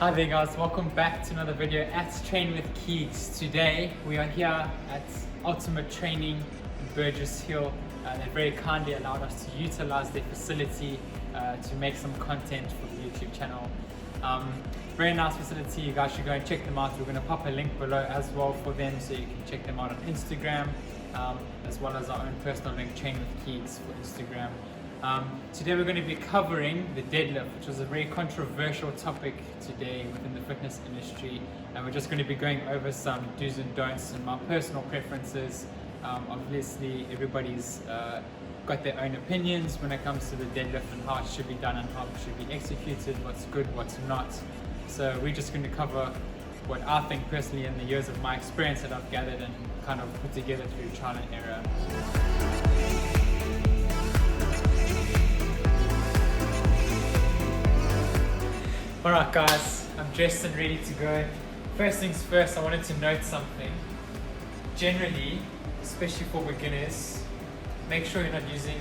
Hi there guys, welcome back to another video at Train with Keeks. Today we are here at Ultimate Training in Burgess Hill. They very kindly allowed us to utilize their facility to make some content for the YouTube channel. Very nice facility, you guys should go and check them out. We're going to pop a link below as well for them so you can check them out on Instagram, as well as our own personal link, Train with Keeks, for Instagram. Today we're going to be covering the deadlift, which was a very controversial topic today within the fitness industry, and we're just going to be going over some do's and don'ts and my personal preferences. Obviously everybody's got their own opinions when it comes to the deadlift and how it should be done and how it should be executed, what's good, what's not. So we're just going to cover what I think personally in the years of my experience that I've gathered and kind of put together through trial and error. Alright guys, I'm dressed and ready to go. First things first, I wanted to note something. Generally, especially for beginners, make sure you're not using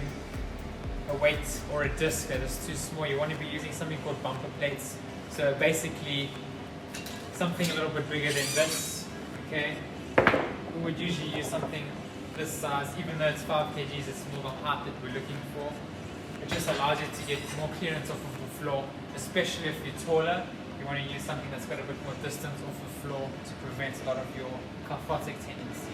a weight or a disc that is too small. You want to be using something called bumper plates. So basically, something a little bit bigger than this, okay? We would usually use something this size, even though it's 5 kgs, it's more the height that we're looking for. It just allows you to get more clearance off of the floor, especially if you're taller. You want to use something that's got a bit more distance off the floor to prevent a lot of your kyphotic tendencies.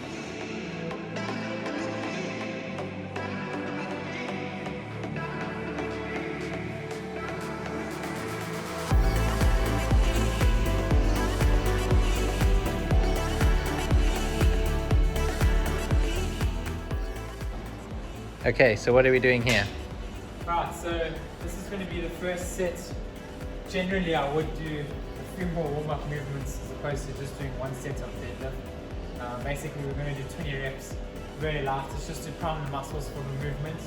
Okay, so what are we doing here? Right, so this is going to be the first set. Generally I would do a few more warm-up movements as opposed to just doing one set of deadlift. Basically we're going to do 20 reps, very light. It's just to prime the muscles for the movement.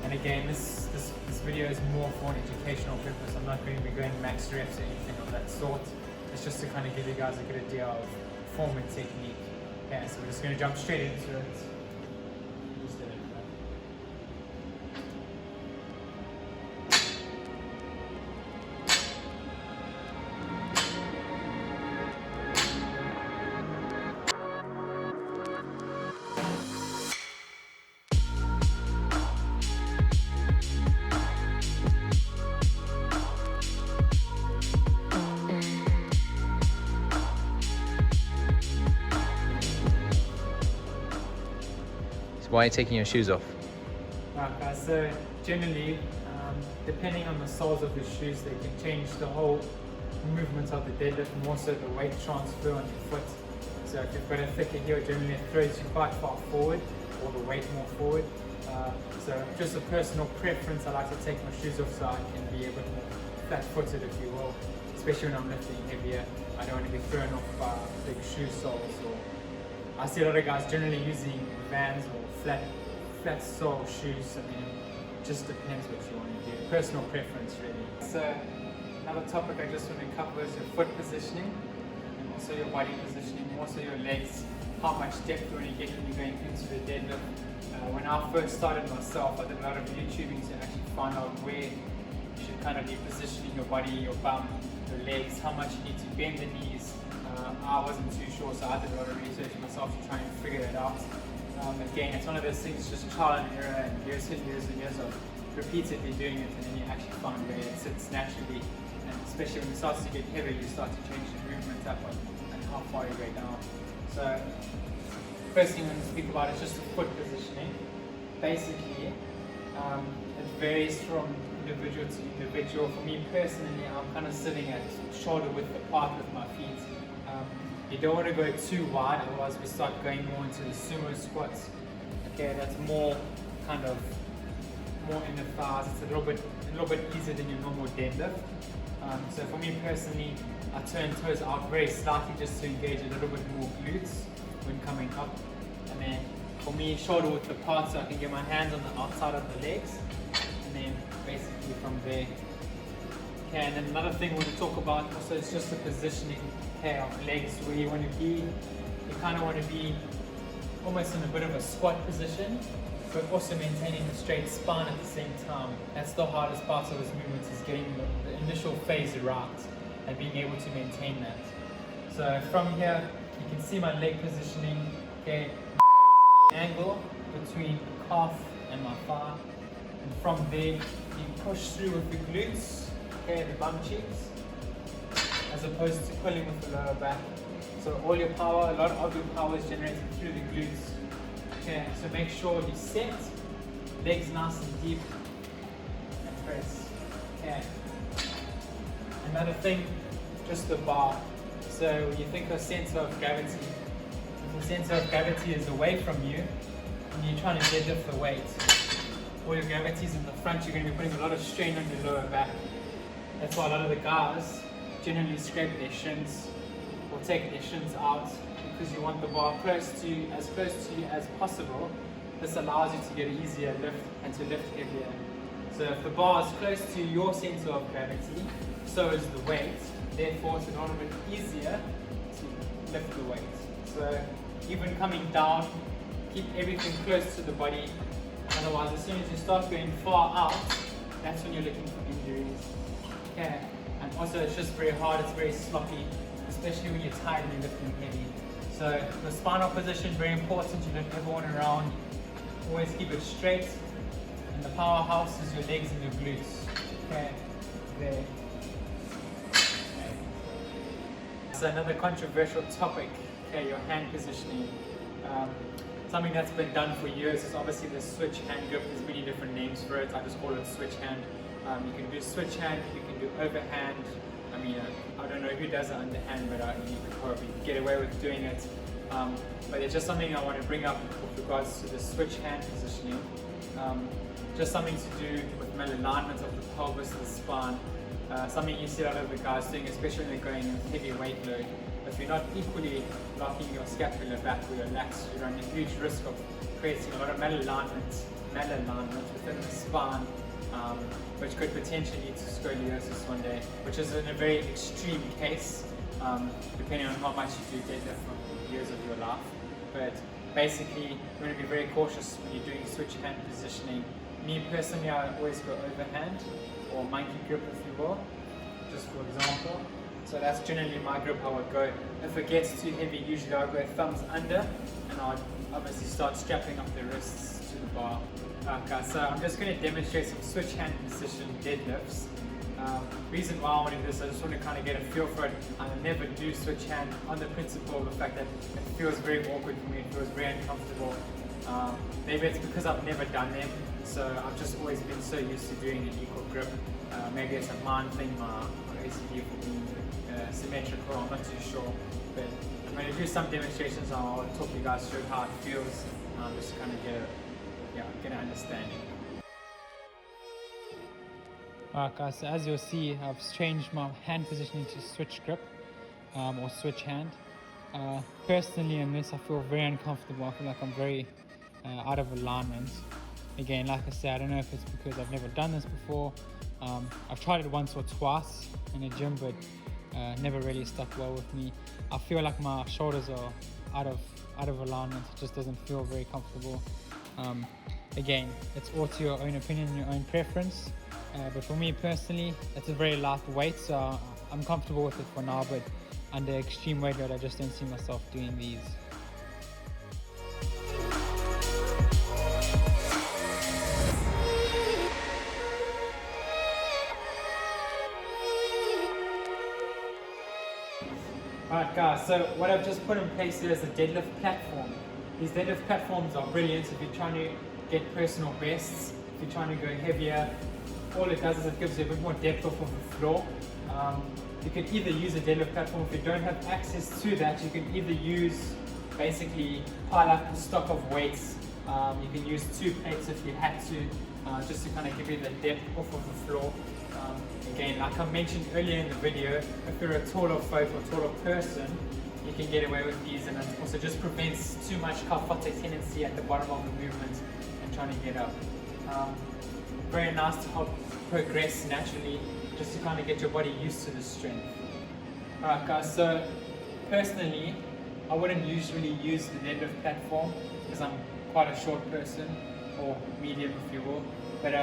And again, this video is more for an educational purpose. I'm not going to be going max reps or anything of that sort. It's just to kind of give you guys a good idea of form and technique. Okay, so we're just going to jump straight into it. Why are you taking your shoes off? Right guys, so generally, depending on the soles of the shoes, they can change the whole movement of the deadlift, more so the weight transfer on your foot. So if you've got a thicker heel, generally it throws you quite far forward, or the weight more forward. So just a personal preference, I like to take my shoes off so I can be a bit more flat-footed, if you will, especially when I'm lifting heavier. I don't want to be thrown off by big shoe soles. Or I see a lot of guys generally using Vans or flat sole shoes. I mean, it just depends what you want to do. Personal preference, really. So another topic I just want to cover is your foot positioning and also your body positioning, also your legs. How much depth you want to get when you're going into the deadlift. When I first started myself, I did a lot of YouTubing to actually find out where you should kind of be positioning your body, your bum, your legs, how much you need to bend the knees. I wasn't too sure, so I did a lot of research myself to try and figure that out. Again, it's one of those things, just trial and error and years and years and years of repeatedly doing it, and then you actually find where it sits naturally. And especially when it starts to get heavy, you start to change the movement up and how far you go down. So first thing I'm going to speak about is just the foot positioning. Basically, it varies from individual to individual. For me personally, I'm kind of sitting at shoulder width apart with my feet. You don't want to go too wide, otherwise we start going more into the sumo squats. Okay, that's more kind of more in the thighs. It's a little bit easier than your normal deadlift. So for me personally, I turn toes out very slightly just to engage a little bit more glutes when coming up. And then for me, shoulder width apart so I can get my hands on the outside of the legs. And then basically from there. Okay, and then another thing we want to talk about also is just the positioning of legs, where you want to be. You kind of want to be almost in a bit of a squat position, but also maintaining a straight spine at the same time. That's the hardest part of this movement, is getting the initial phase right. and being able to maintain that. So from here, you can see my leg positioning, okay, angle between calf and my thigh. And from there, you push through with the glutes, okay, the bum cheeks, as opposed to pulling with the lower back. So all your power, a lot of your power is generated through the glutes. Okay, so make sure you set, legs nice and deep, and press. Okay. Another thing, just the bar. So when you think of center of gravity, if the center of gravity is away from you, and you're trying to deadlift the weight, all your gravity is in the front, you're going to be putting a lot of strain on your lower back. That's why a lot of the guys generally scrape their shins or take their shins out, because you want the bar close to you as possible. This allows you to get an easier lift and to lift heavier. So if the bar is close to your center of gravity, so is the weight. Therefore, it's a little bit easier to lift the weight. So even coming down, keep everything close to the body. Otherwise, as soon as you start going far out, that's when you're looking for injuries. Okay. And also, it's just very hard. It's very sloppy, especially when you're tired and you're lifting heavy. So the spinal position, very important. You lift everyone around. Always keep it straight. And the powerhouse is your legs and your glutes. Okay. There. So another controversial topic, okay, your hand positioning. Something that's been done for years is obviously the switch hand grip. There's many different names for it. I just call it switch hand. You can do switch hand, you can do overhand. I mean, I don't know who does it underhand, but you could probably get away with doing it. But it's just something I want to bring up with regards to the switch hand positioning. Just something to do with malalignment of the pelvis and the spine. Something you see a lot of the guys doing, especially when they're going with heavy weight load. If you're not equally locking your scapula back or your lats, you run a huge risk of creating a lot of malalignment within the spine, which could potentially lead to scoliosis one day, which is in a very extreme case, depending on how much you do deadlift for years of your life. But basically, you want to be very cautious when you're doing switch hand positioning. Me personally, I always go overhand, or monkey grip if you will, just for example. So that's generally my grip how I go. If it gets too heavy, usually I'll go thumbs under, and I'll obviously start strapping up the wrists to the bar. Okay, so I'm just going to demonstrate some switch hand position deadlifts. Reason why I want to do this, I just want to kind of get a feel for it. I never do switch hand on the principle of the fact that it feels very awkward for me, it feels very uncomfortable. Maybe it's because I've never done them, so I've just always been so used to doing an equal grip. Maybe it's a mind thing, my OCD for being symmetrical, I'm not too sure. But I'm going to do some demonstrations and I'll talk you guys through how it feels, just to kind of get an understanding. Alright guys, so as you'll see, I've changed my hand positioning to switch grip, or switch hand. Personally in this, I feel very uncomfortable. I feel like I'm very out of alignment. Again, like I said, I don't know if it's because I've never done this before. I've tried it once or twice in a gym, but never really stuck well with me. I feel like my shoulders are out of alignment. It just doesn't feel very comfortable. Again, it's all to your own opinion, your own preference. But for me personally, it's a very light weight, so I'm comfortable with it for now. But under extreme weight load, I just don't see myself doing these. Alright guys, so what I've just put in place here is a deadlift platform. These deadlift platforms are brilliant if you're trying to get personal bests, if you're trying to go heavier. All it does is it gives you a bit more depth off of the floor. You can either use a deadlift platform. If you don't have access to that, you can either use, basically pile up a stock of weights. You can use 2 plates if you had to, just to kind of give you the depth off of the floor. Again, like I mentioned earlier in the video, if you're a taller folk or taller person, you can get away with these, and it also just prevents too much kyphotic tendency at the bottom of the movement and trying to get up. Very nice to help progress naturally, just to kind of get your body used to the strength. Alright guys, so personally, I wouldn't usually use the deadlift platform because I'm quite a short person, or medium if you will. But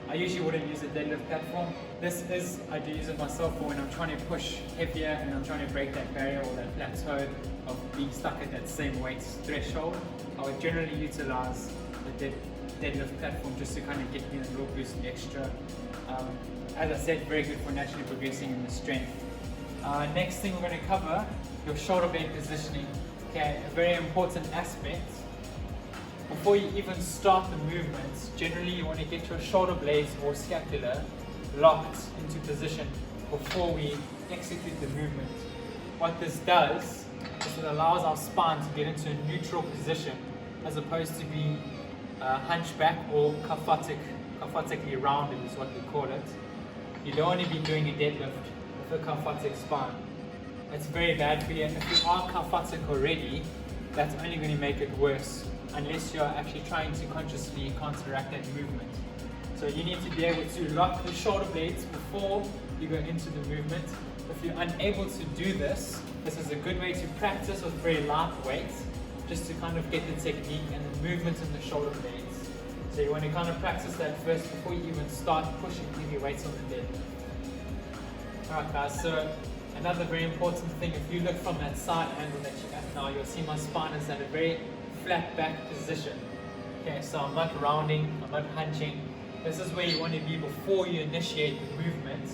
I usually wouldn't use a deadlift platform. I do use it myself for when I'm trying to push heavier and I'm trying to break that barrier or that plateau of being stuck at that same weight threshold. I would generally utilize the deadlift platform just to kind of get me a little boost extra. As I said, very good for naturally progressing in the strength. Next thing we're going to cover, your shoulder blade positioning. Okay, a very important aspect. Before you even start the movements, generally you want to get your shoulder blades or scapula locked into position before we execute the movement. What this does is it allows our spine to get into a neutral position as opposed to being hunchback or kyphotically rounded is what we call it. You don't want to be doing a deadlift with a kyphotic spine. It's very bad for you. If you are kyphotic already, that's only going to make it worse unless you're actually trying to consciously counteract that movement. So you need to be able to lock the shoulder blades before you go into the movement. If you're unable to do this, this is a good way to practice with very light weights, just to kind of get the technique and the movement in the shoulder blades. So you want to kind of practice that first before you even start pushing heavy weights on the deadlift. Alright guys, so another very important thing, if you look from that side angle that you're at now, you'll see my spine is at a very flat back position. Okay, so I'm not rounding, I'm not hunching. This is where you want to be before you initiate the movement.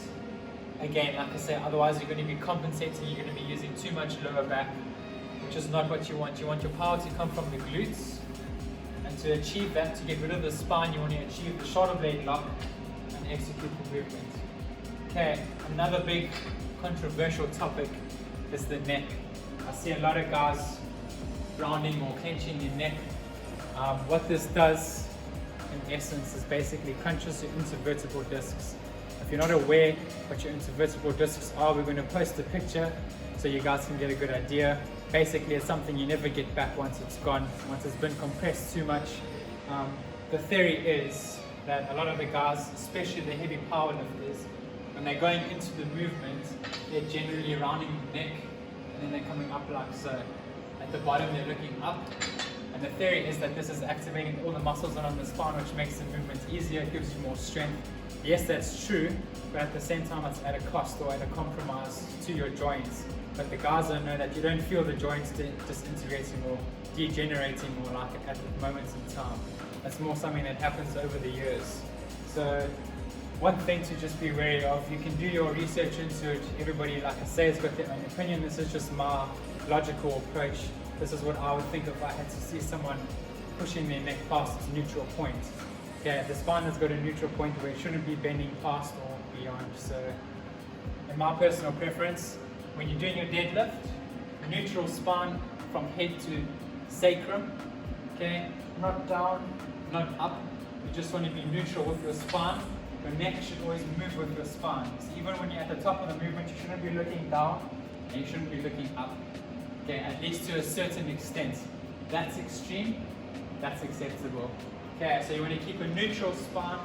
Again, like I say, otherwise you're going to be compensating, you're going to be using too much lower back, which is not what you want. You want your power to come from the glutes, and to achieve that, to get rid of the spine, you want to achieve the shoulder blade lock and execute the movement. Okay, another big controversial topic is the neck. I see a lot of guys rounding or clenching your neck. What this does in essence is basically crunches your intervertebral discs. If you're not aware what your intervertebral discs are, we're going to post a picture so you guys can get a good idea. Basically it's something you never get back once it's gone, once it's been compressed too much. The theory is that a lot of the guys, especially the heavy power lifters, when they're going into the movement, they're generally rounding the neck and then they're coming up like so. At the bottom they're looking up, and the theory is that this is activating all the muscles on the spine, which makes the movement easier, it gives you more strength. Yes, that's true, but at the same time it's at a cost or at a compromise to your joints. But the guys don't know that you don't feel the joints disintegrating or degenerating or like at the moment in time. That's more something that happens over the years. So one thing to just be wary of, you can do your research into it. Everybody, like I say, has got their own opinion. This is just my logical approach. This is what I would think if I had to see someone pushing their neck past its neutral point. Okay, the spine has got a neutral point where it shouldn't be bending past or beyond. So in my personal preference, when you're doing your deadlift, neutral spine from head to sacrum. Okay, not down, not up. You just want to be neutral with your spine. Your neck should always move with your spine. So even when you're at the top of the movement, you shouldn't be looking down and you shouldn't be looking up. Okay, at least to a certain extent. That's extreme, that's acceptable. Okay, so you want to keep a neutral spine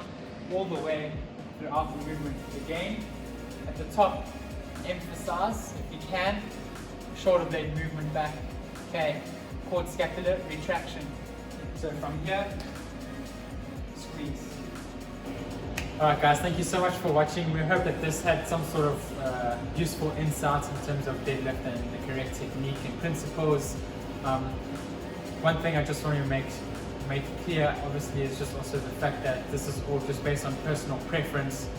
all the way throughout the movement. Again, at the top, emphasize, if you can, shoulder blade movement back. Okay, quad scapular retraction. So from here, squeeze. Alright guys, thank you so much for watching. We hope that this had some sort of useful insights in terms of deadlift and the correct technique and principles. One thing I just want to make clear, obviously, is just also the fact that this is all just based on personal preference.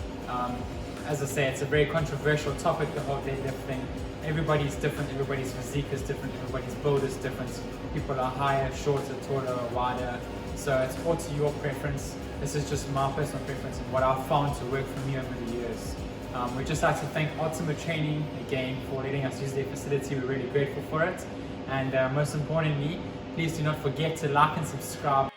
As I say, it's a very controversial topic, the whole deadlift thing. Everybody's different, everybody's physique is different, everybody's build is different. People are higher, shorter, taller, wider. So it's all to your preference. This is just my personal preference and what I've found to work for me over the years. We'd just like to thank Ultimate Training again for letting us use their facility. We're really grateful for it. And most importantly, please do not forget to like and subscribe.